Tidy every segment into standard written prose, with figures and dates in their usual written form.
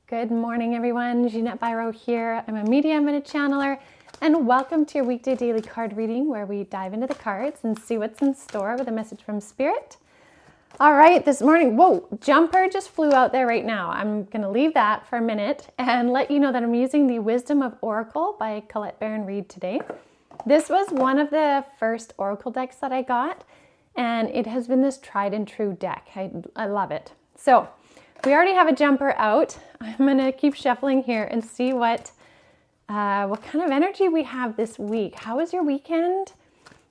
Good morning, everyone. Ginette Biro here. I'm a medium and a channeler, and welcome to your weekday daily card reading where we dive into the cards and see what's in store with a message from Spirit. All right, this morning, whoa, jumper just flew out there right now. I'm going to leave that for a minute and let you know that I'm using the Wisdom of Oracle by Colette Baron Reid today. This was one of the first Oracle decks that I got, and it has been this tried and true deck. I love it. So we already have a jumper out. I'm going to keep shuffling here and see what kind of energy we have this week. How was your weekend?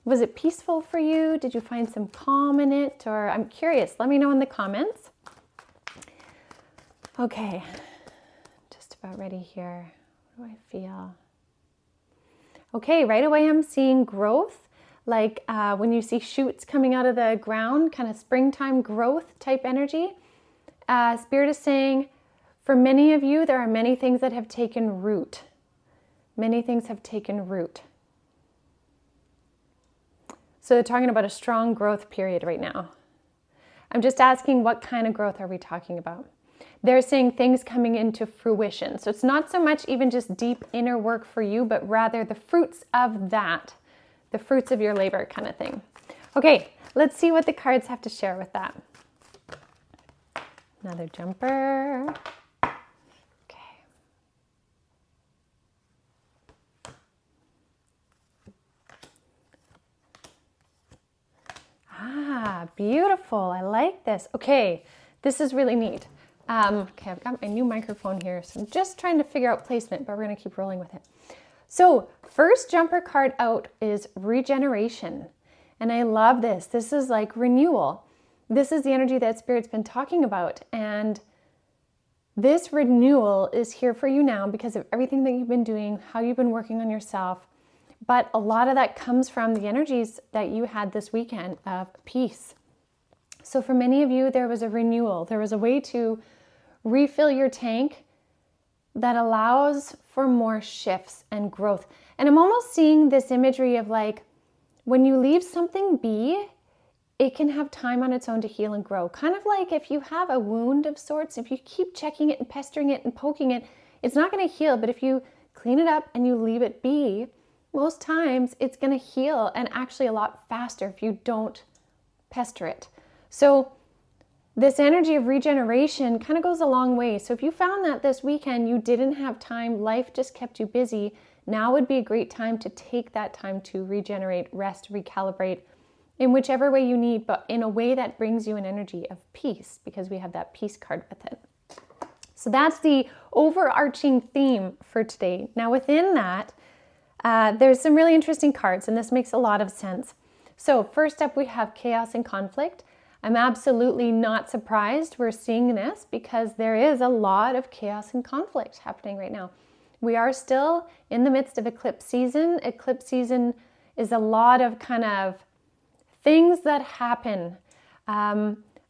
Was it peaceful for you? Did you find some calm in it? Or I'm curious. Let me know in the comments. Okay, just about ready here. What do I feel? Okay, right away I'm seeing growth. Like when you see shoots coming out of the ground, kind of springtime growth type energy. Spirit is saying, for many of you, there are many things that have taken root. Many things have taken root. So they're talking about a strong growth period right now. I'm just asking, what kind of growth are we talking about? They're saying things coming into fruition. So it's not so much even just deep inner work for you, but rather the fruits of that, the fruits of your labor kind of thing. Okay, let's see what the cards have to share with that. Another jumper. Okay. Ah, beautiful. I like this. Okay, this is really neat. Okay, I've got my new microphone here, so I'm just trying to figure out placement, but we're going to keep rolling with it. So, first jumper card out is regeneration. And I love this. This is like renewal. This is the energy that Spirit's been talking about. And this renewal is here for you now because of everything that you've been doing, how you've been working on yourself. But a lot of that comes from the energies that you had this weekend of peace. So for many of you, there was a renewal. There was a way to refill your tank that allows for more shifts and growth. And I'm almost seeing this imagery of like, when you leave something be, it can have time on its own to heal and grow. Kind of like if you have a wound of sorts, if you keep checking it and pestering it and poking it, it's not going to heal. But if you clean it up and you leave it be, most times it's going to heal, and actually a lot faster if you don't pester it. So this energy of regeneration kind of goes a long way. So if you found that this weekend you didn't have time, life just kept you busy, now would be a great time to take that time to regenerate, rest, recalibrate, in whichever way you need, but in a way that brings you an energy of peace, because we have that peace card with it. So that's the overarching theme for today. Now within that, there's some really interesting cards, and this makes a lot of sense. So first up, we have chaos and conflict. I'm absolutely not surprised we're seeing this because there is a lot of chaos and conflict happening right now. We are still in the midst of eclipse season. Eclipse season is a lot of kind of things that happen,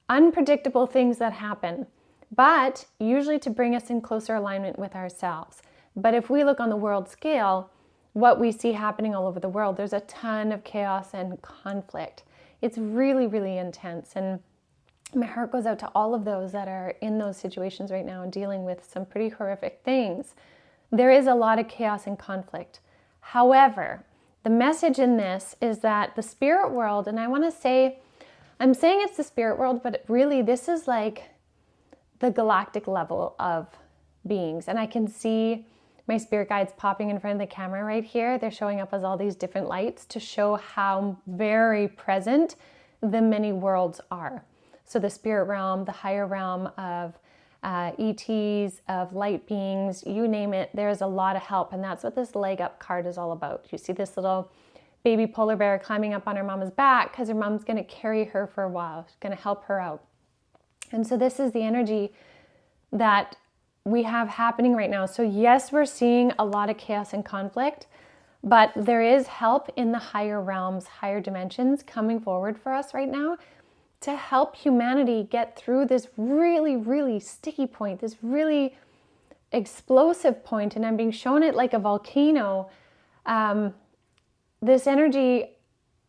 unpredictable things that happen, but usually to bring us in closer alignment with ourselves. But if we look on the world scale, what we see happening all over the world, there's a ton of chaos and conflict. It's really, really intense. And my heart goes out to all of those that are in those situations right now and dealing with some pretty horrific things. There is a lot of chaos and conflict. However, the message in this is that the spirit world, and I want to say, I'm saying it's the spirit world, but really this is like the galactic level of beings. And I can see my spirit guides popping in front of the camera right here. They're showing up as all these different lights to show how very present the many worlds are. So the spirit realm, the higher realm of ETs, of light beings, you name it, there's a lot of help. And that's what this leg up card is all about. You see this little baby polar bear climbing up on her mama's back because her mom's going to carry her for a while. She's going to help her out. And so this is the energy that we have happening right now. So yes, we're seeing a lot of chaos and conflict, but there is help in the higher realms, higher dimensions coming forward for us right now to help humanity get through this really, really sticky point, this really explosive point. And I'm being shown it like a volcano, this energy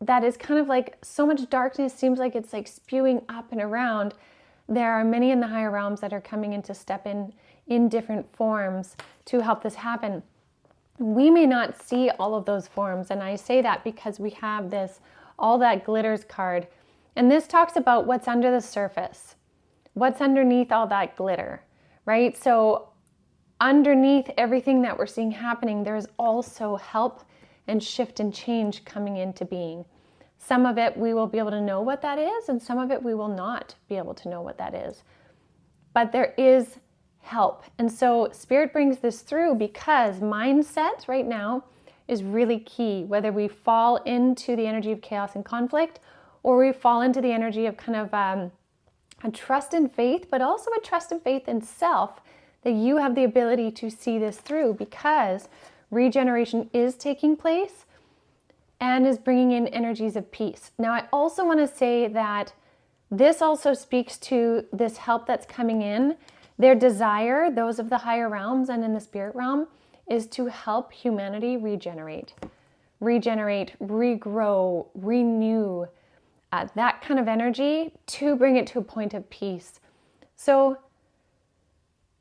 that is kind of like so much darkness seems like it's like spewing up and around. There are many in the higher realms that are coming in to step in different forms to help this happen. We may not see all of those forms, and I say that because we have this all that glitters card, and this talks about what's under the surface, what's underneath all that glitter, right? So underneath everything that we're seeing happening, there's also help and shift and change coming into being. Some of it we will be able to know what that is, and some of it we will not be able to know what that is. But there is help. And so Spirit brings this through because mindset right now is really key, whether we fall into the energy of chaos and conflict, or we fall into the energy of kind of a trust in faith, but also a trust and faith in self, that you have the ability to see this through, because regeneration is taking place and is bringing in energies of peace. Now, I also want to say that this also speaks to this help that's coming in. Their desire, those of the higher realms and in the spirit realm, is to help humanity regenerate, regrow, renew, that kind of energy, to bring it to a point of peace. So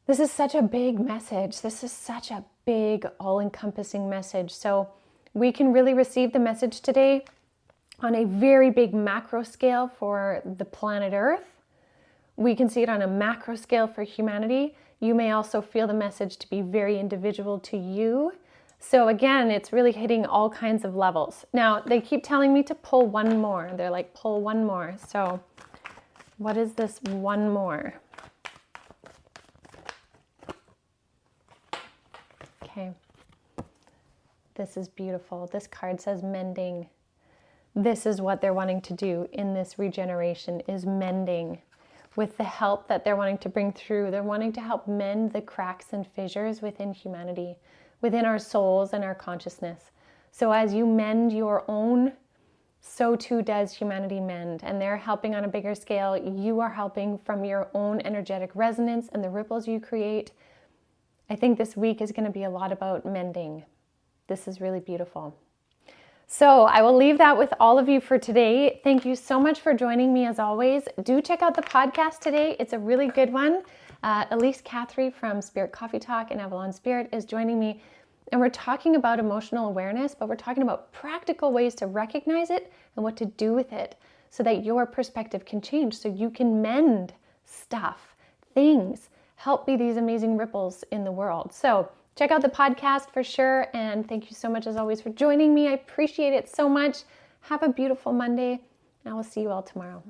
this is such a big message. This is such a big, all-encompassing message. So we can really receive the message today on a very big macro scale for the planet Earth. We can see it on a macro scale for humanity. You may also feel the message to be very individual to you. So again, it's really hitting all kinds of levels. Now, they keep telling me to pull one more. They're like, pull one more. So what is this one more? Okay. This is beautiful. This card says mending. This is what they're wanting to do in this regeneration, is mending. With the help that they're wanting to bring through, they're wanting to help mend the cracks and fissures within humanity, within our souls and our consciousness. So as you mend your own, so too does humanity mend. And they're helping on a bigger scale. You are helping from your own energetic resonance and the ripples you create. I think this week is going to be a lot about mending. This is really beautiful. So I will leave that with all of you for today. Thank you so much for joining me as always. Do check out the podcast today. It's a really good one. Elise Catherine from Spirit Coffee Talk and Avalon Spirit is joining me. And we're talking about emotional awareness, but we're talking about practical ways to recognize it and what to do with it so that your perspective can change, so you can mend stuff, things, help be these amazing ripples in the world. So check out the podcast for sure. And thank you so much as always for joining me. I appreciate it so much. Have a beautiful Monday, and I will see you all tomorrow.